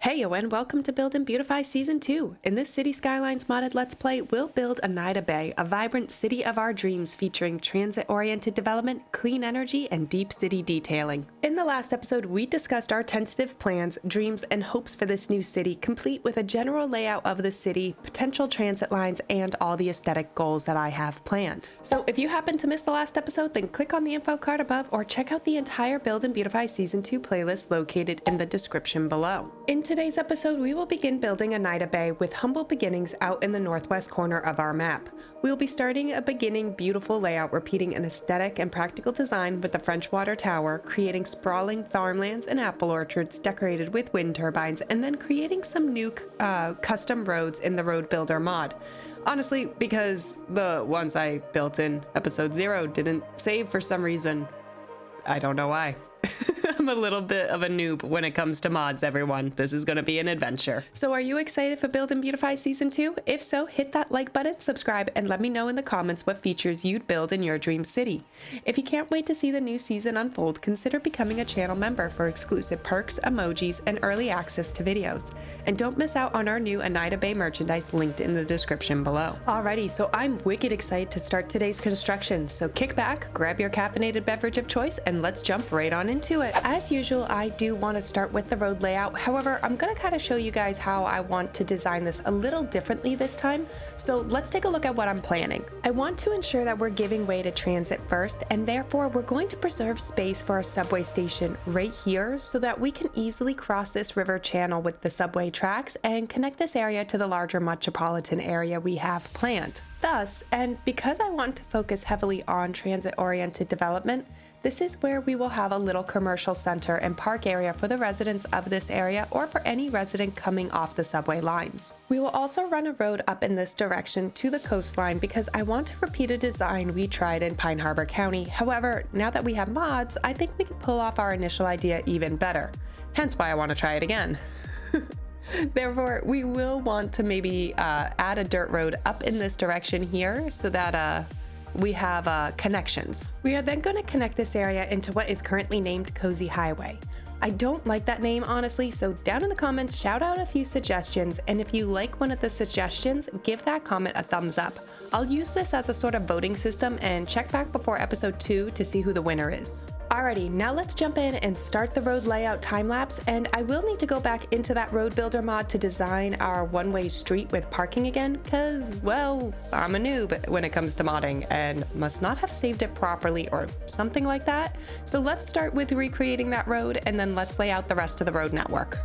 Heyo and welcome to Build and Beautify Season 2. In this Cities Skylines modded Let's Play, we'll build Eneida Bay, a vibrant city of our dreams featuring transit-oriented development, clean energy, and deep city detailing. In the last episode, we discussed our tentative plans, dreams, and hopes for this new city, complete with a general layout of the city, potential transit lines, and all the aesthetic goals that I have planned. So if you happen to miss the last episode, then click on the info card above or check out the entire Build and Beautify Season 2 playlist located in the description below. In today's episode, we will begin building Eneida Bay with humble beginnings out in the northwest corner of our map. We will be starting a beginning beautiful layout, repeating an aesthetic and practical design with the French water tower, creating sprawling farmlands and apple orchards decorated with wind turbines, and then creating some new custom roads in the Road Builder mod. Honestly, because the ones I built in episode 0 didn't save for some reason. I don't know why. I'm a little bit of a noob when it comes to mods, everyone. This is going to be an adventure. So are you excited for Build and Beautify Season 2? If so, hit that like button, subscribe, and let me know in the comments what features you'd build in your dream city. If you can't wait to see the new season unfold, consider becoming a channel member for exclusive perks, emojis, and early access to videos. And don't miss out on our new Eneida Bay merchandise linked in the description below. Alrighty, so I'm wicked excited to start today's construction. So kick back, grab your caffeinated beverage of choice, and let's jump right on into it. As usual, I do want to start with the road layout. However, I'm going to kind of show you guys how I want to design this a little differently this time. So let's take a look at what I'm planning. I want to ensure that we're giving way to transit first, and therefore we're going to preserve space for a subway station right here so that we can easily cross this river channel with the subway tracks and connect this area to the larger metropolitan area we have planned. Thus, and because I want to focus heavily on transit-oriented development, this is where we will have a little commercial center and park area for the residents of this area or for any resident coming off the subway lines. We will also run a road up in this direction to the coastline because I want to repeat a design we tried in Pine Harbor County. However, now that we have mods, I think we can pull off our initial idea even better. Hence why I want to try it again. Therefore, we will want to maybe add a dirt road up in this direction here so that we have connections. We are then going to connect this area into what is currently named Cozy Highway. I don't like that name, honestly, so down in the comments, shout out a few suggestions, and if you like one of the suggestions, give that comment a thumbs up. I'll use this as a sort of voting system and check back before episode 2 to see who the winner is. Alrighty, now let's jump in and start the road layout time lapse, and I will need to go back into that road builder mod to design our one-way street with parking again, cause, well, I'm a noob when it comes to modding and must not have saved it properly or something like that. So let's start with recreating that road and then let's lay out the rest of the road network.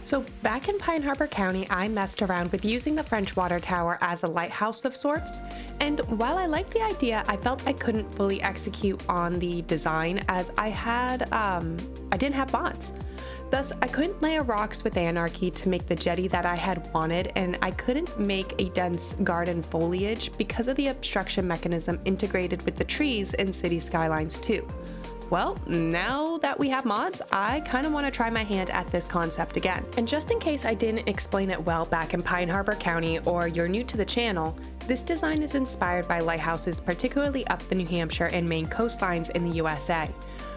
So back in Pine Harbor County, I messed around with using the French water tower as a lighthouse of sorts. And while I liked the idea, I felt I couldn't fully execute on the design as I didn't have mods. Thus, I couldn't layer rocks with anarchy to make the jetty that I had wanted, and I couldn't make a dense garden foliage because of the obstruction mechanism integrated with the trees in Cities Skylines 2. Well, now that we have mods, I kind of want to try my hand at this concept again. And just in case I didn't explain it well back in Pine Harbor County or you're new to the channel, this design is inspired by lighthouses, particularly up the New Hampshire and Maine coastlines in the USA.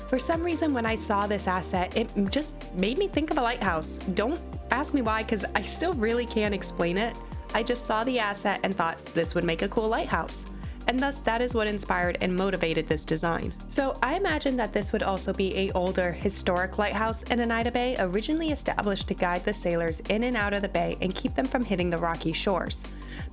For some reason, when I saw this asset, it just made me think of a lighthouse. Don't ask me why, because I still really can't explain it. I just saw the asset and thought this would make a cool lighthouse. And thus that is what inspired and motivated this design. So I imagine that this would also be a older historic lighthouse in Eneida Bay, originally established to guide the sailors in and out of the bay and keep them from hitting the rocky shores.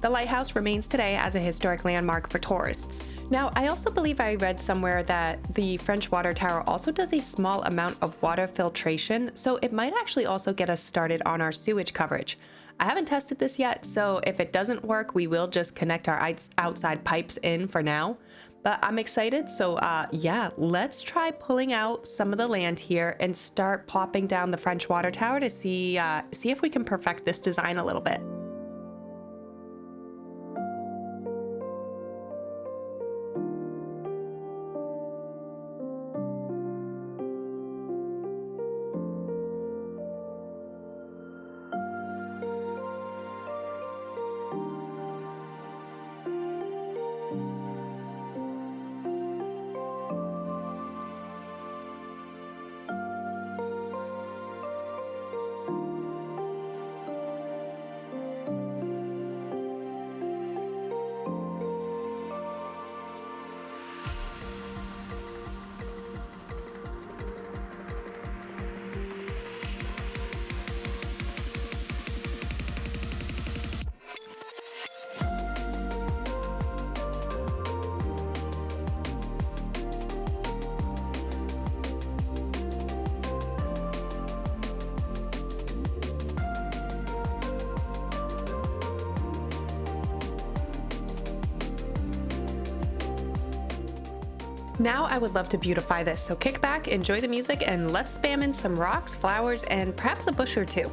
The lighthouse remains today as a historic landmark for tourists. Now, I also believe I read somewhere that the French water tower also does a small amount of water filtration, so it might actually also get us started on our sewage coverage. I haven't tested this yet, so if it doesn't work, we will just connect our outside pipes in for now. But I'm excited, so yeah, let's try pulling out some of the land here and start plopping down the French water tower to see if we can perfect this design a little bit. Now I would love to beautify this, so kick back, enjoy the music, and let's spam in some rocks, flowers, and perhaps a bush or two.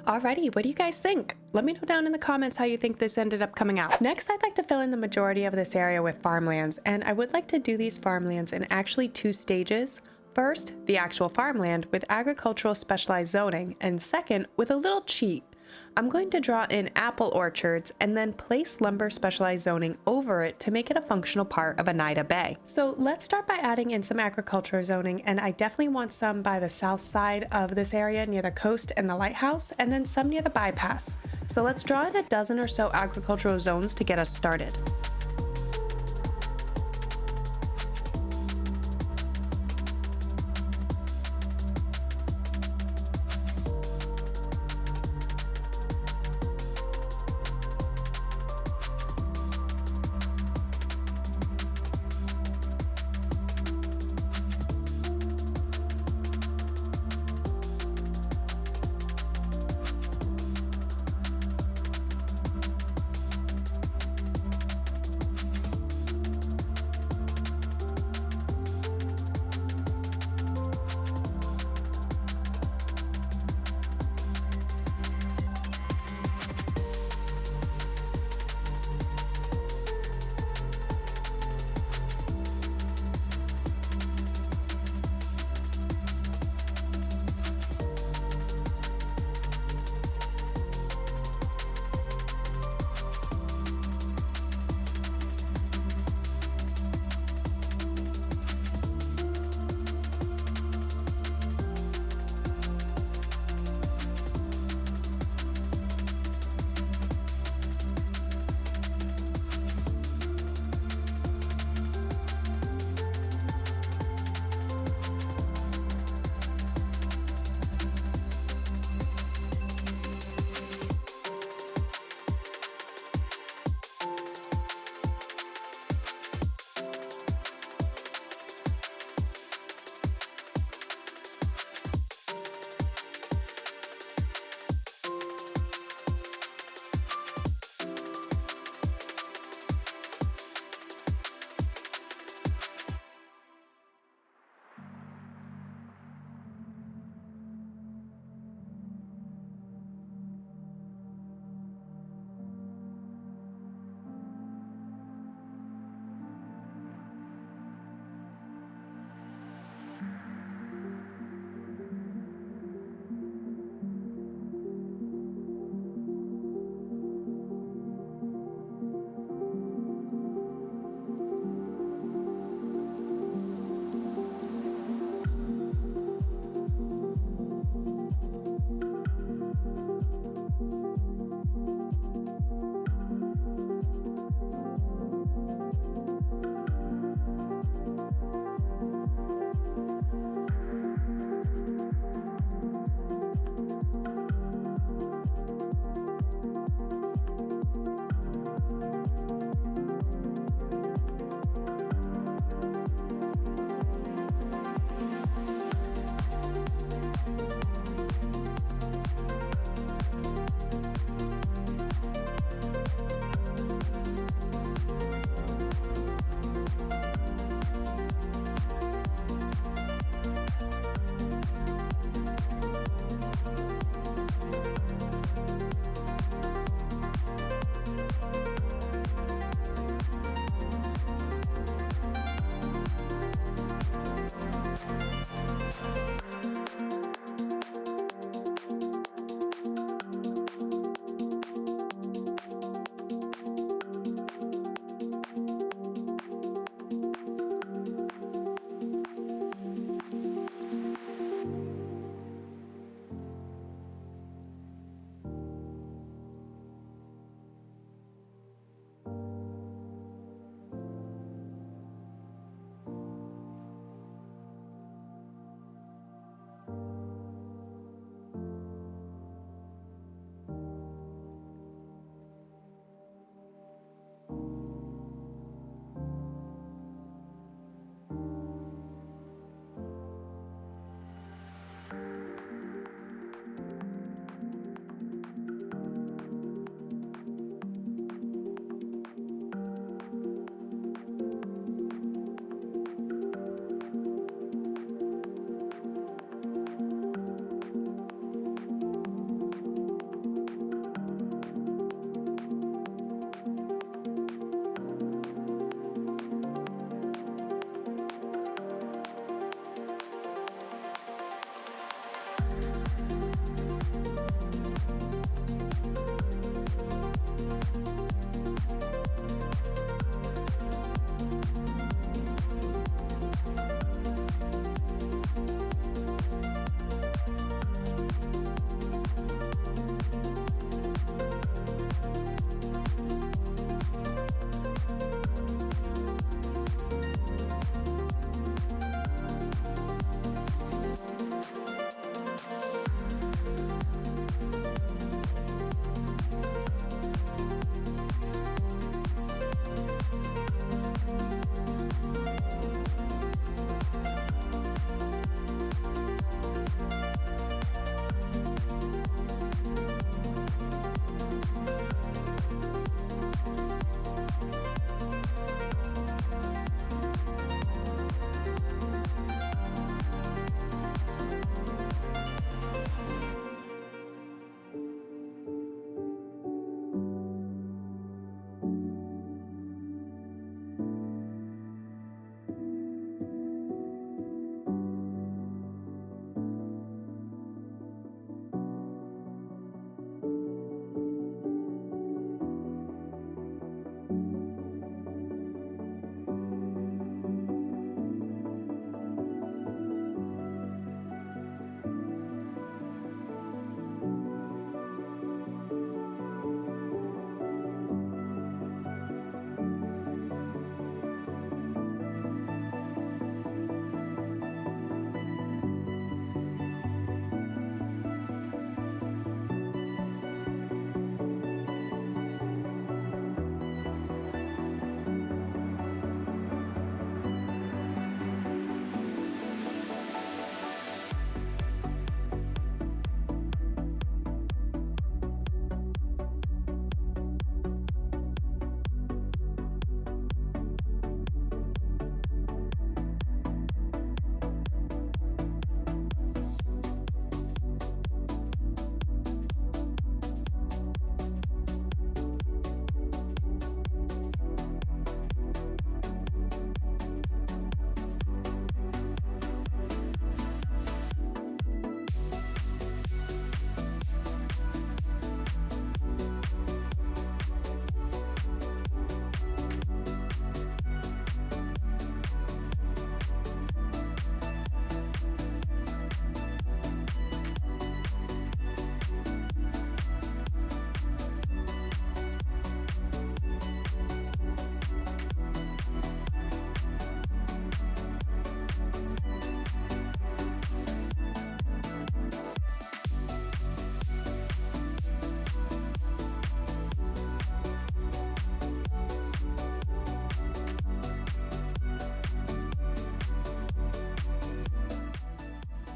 Alrighty, what do you guys think? Let me know down in the comments how you think this ended up coming out. Next, I'd like to fill in the majority of this area with farmlands, and I would like to do these farmlands in actually 2 stages. First, the actual farmland with agricultural specialized zoning, and second, with a little cheat. I'm going to draw in apple orchards and then place lumber specialized zoning over it to make it a functional part of Eneida Bay. So let's start by adding in some agricultural zoning, and I definitely want some by the south side of this area near the coast and the lighthouse, and then some near the bypass. So let's draw in a dozen or so agricultural zones to get us started.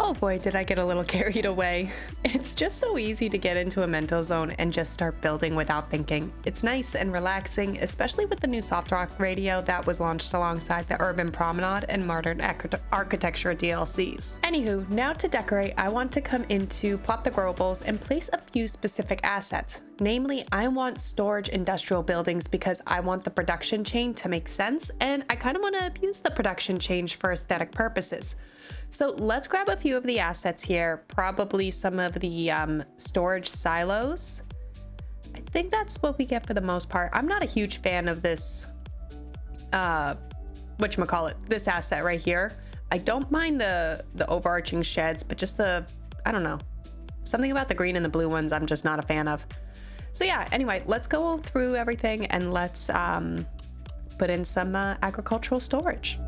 Oh boy, did I get a little carried away. It's just so easy to get into a mental zone and just start building without thinking. It's nice and relaxing, especially with the new soft rock radio that was launched alongside the Urban Promenade and Modern Architecture DLCs. Anywho, now to decorate, I want to come into Plop the Grow Bowls and place a few specific assets. Namely, I want storage industrial buildings because I want the production chain to make sense, and I kind of want to abuse the production chain for aesthetic purposes. So let's grab a few of the assets here, probably some of the storage silos. I think that's what we get for the most part. I'm not a huge fan of this, this asset right here. I don't mind the overarching sheds, but just I don't know, something about the green and the blue ones I'm just not a fan of. So yeah, anyway, let's go through everything and let's put in some agricultural storage.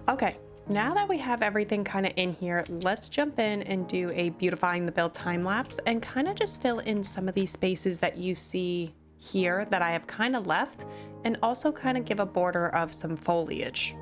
Okay, Now that we have everything kind of in here, let's jump in and do a beautifying the build time lapse and kind of just fill in some of these spaces that you see here that I have kind of left, and also kind of give a border of some foliage.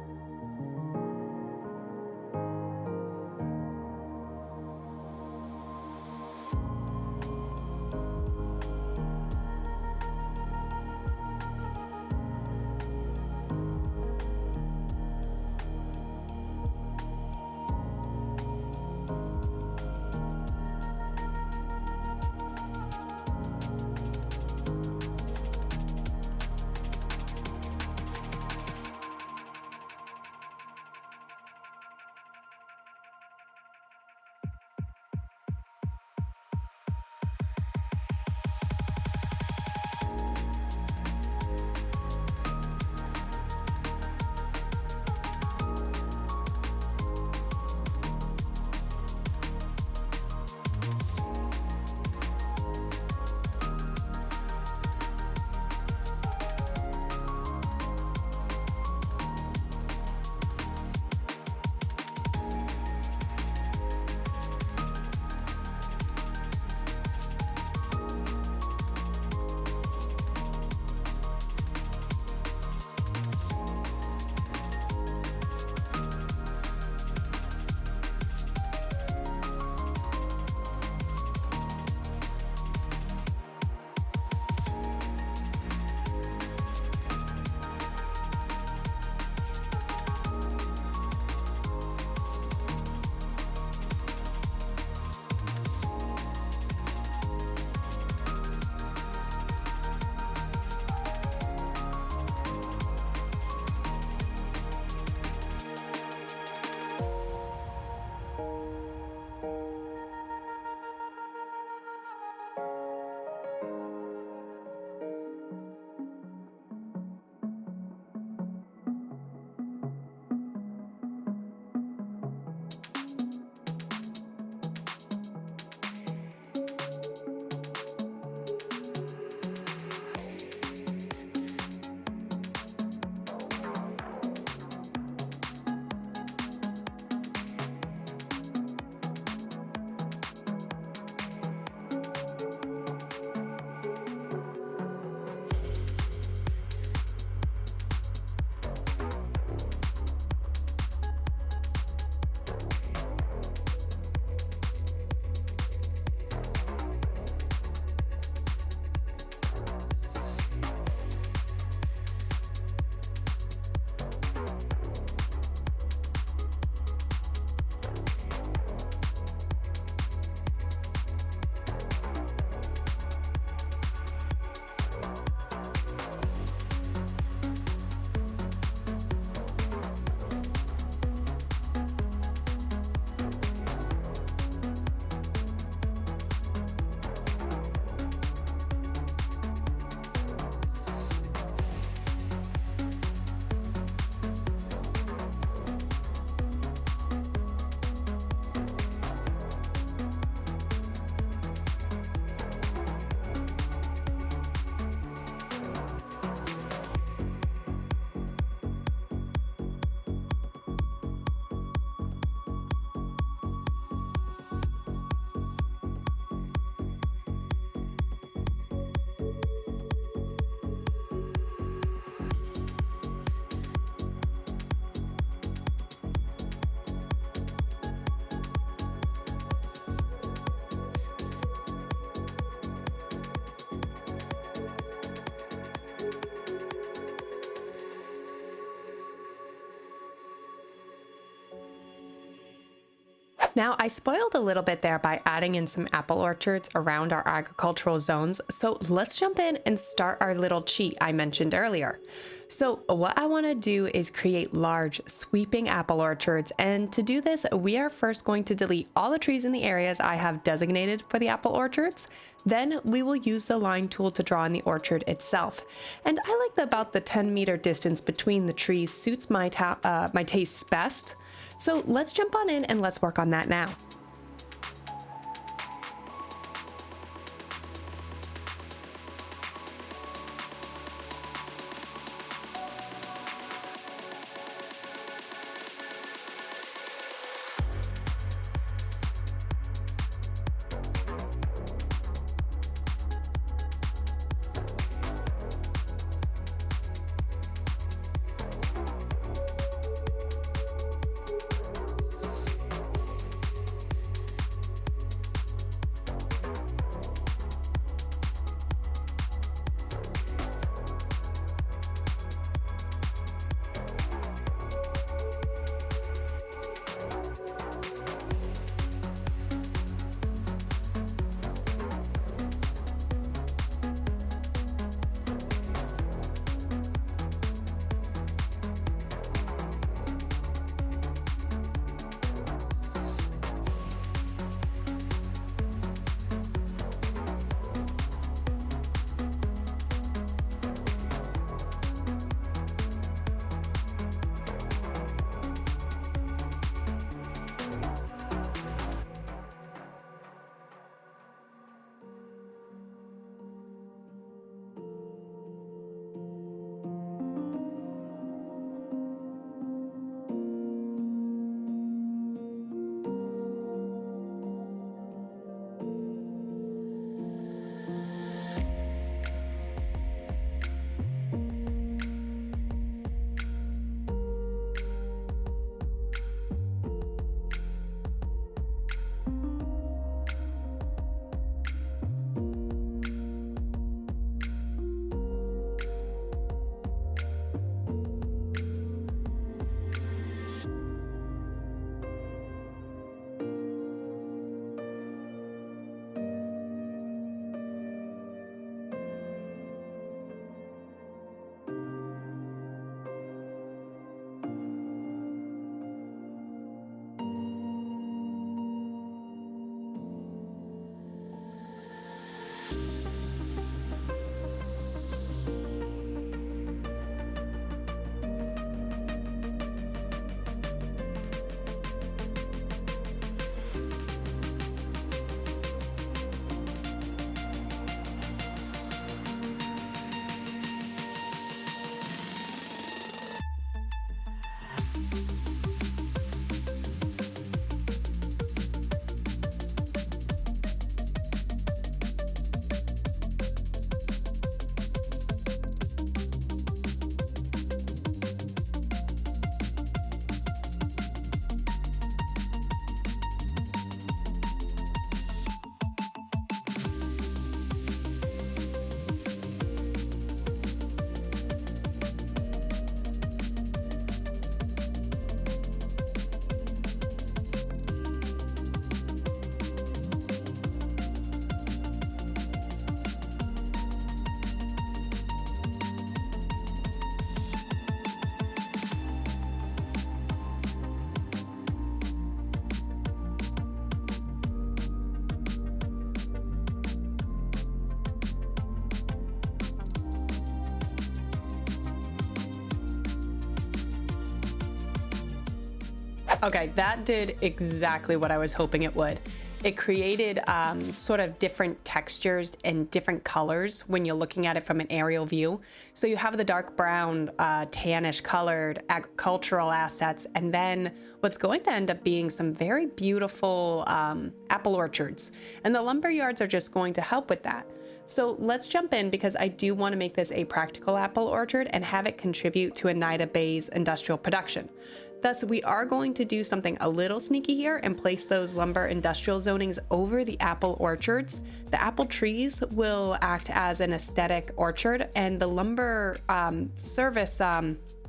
Now, I spoiled a little bit there by adding in some apple orchards around our agricultural zones, so let's jump in and start our little cheat I mentioned earlier. So what I want to do is create large, sweeping apple orchards, and to do this, we are first going to delete all the trees in the areas I have designated for the apple orchards. Then we will use the line tool to draw in the orchard itself. And I like about the 10-meter distance between the trees suits my tastes best. So let's jump on in and let's work on that now. Okay, that did exactly what I was hoping it would. It created sort of different textures and different colors when you're looking at it from an aerial view. So you have the dark brown, tannish colored agricultural assets, and then what's going to end up being some very beautiful apple orchards. And the lumber yards are just going to help with that. So let's jump in because I do want to make this a practical apple orchard and have it contribute to Eneida Bay's industrial production. Thus, we are going to do something a little sneaky here and place those lumber industrial zonings over the apple orchards. The apple trees will act as an aesthetic orchard, and the lumber service,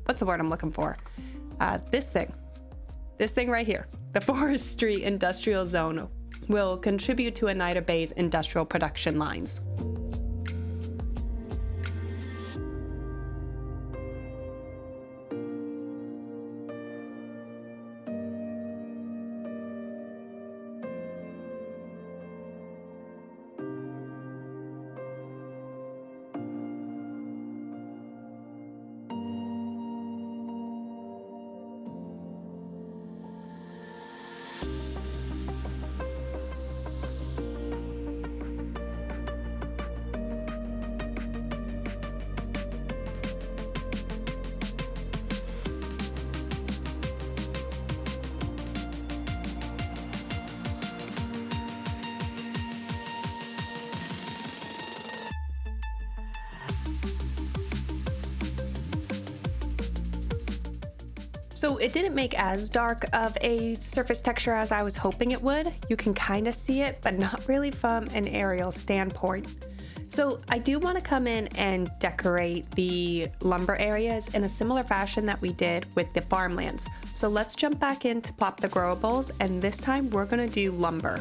what's the word I'm looking for? This thing right here, the forestry industrial zone, will contribute to Eneida Bay's industrial production lines. So it didn't make as dark of a surface texture as I was hoping it would. You can kind of see it, but not really from an aerial standpoint. So I do want to come in and decorate the lumber areas in a similar fashion that we did with the farmlands. So let's jump back in to plop the growables, and this time we're going to do lumber.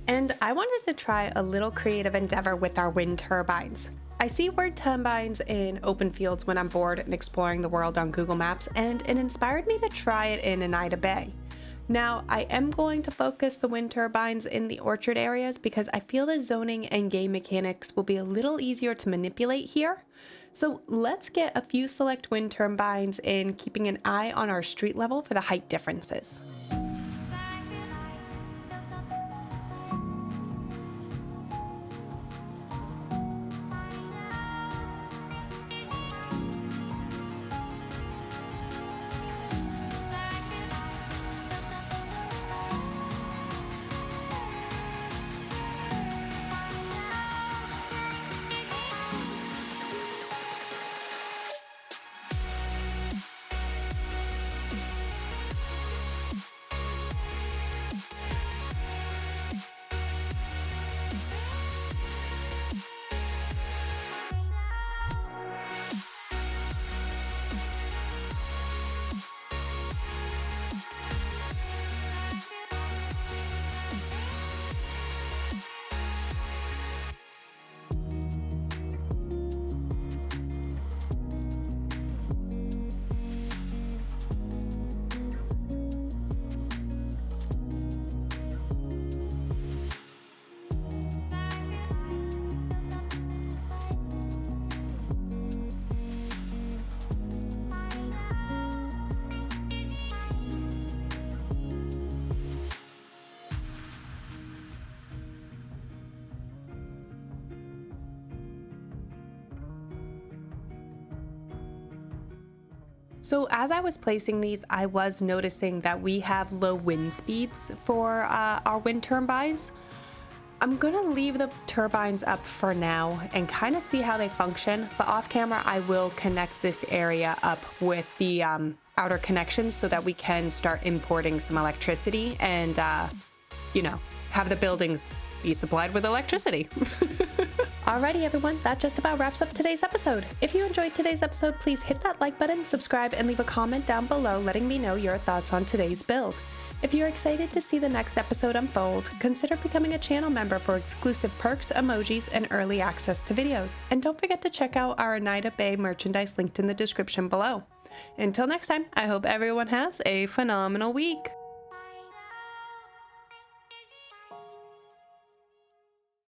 And I wanted to try a little creative endeavor with our wind turbines. I see wind turbines in open fields when I'm bored and exploring the world on Google Maps, and it inspired me to try it in Eneida Bay. Now, I am going to focus the wind turbines in the orchard areas because I feel the zoning and game mechanics will be a little easier to manipulate here. So let's get a few select wind turbines in, keeping an eye on our street level for the height differences. So as I was placing these, I was noticing that we have low wind speeds for our wind turbines. I'm gonna leave the turbines up for now and kind of see how they function, but off camera I will connect this area up with the outer connections so that we can start importing some electricity and, you know, have the buildings be supplied with electricity. Alrighty everyone, that just about wraps up today's episode. If you enjoyed today's episode, please hit that like button, subscribe, and leave a comment down below letting me know your thoughts on today's build. If you're excited to see the next episode unfold, consider becoming a channel member for exclusive perks, emojis, and early access to videos. And don't forget to check out our Eneida Bay merchandise linked in the description below. Until next time, I hope everyone has a phenomenal week.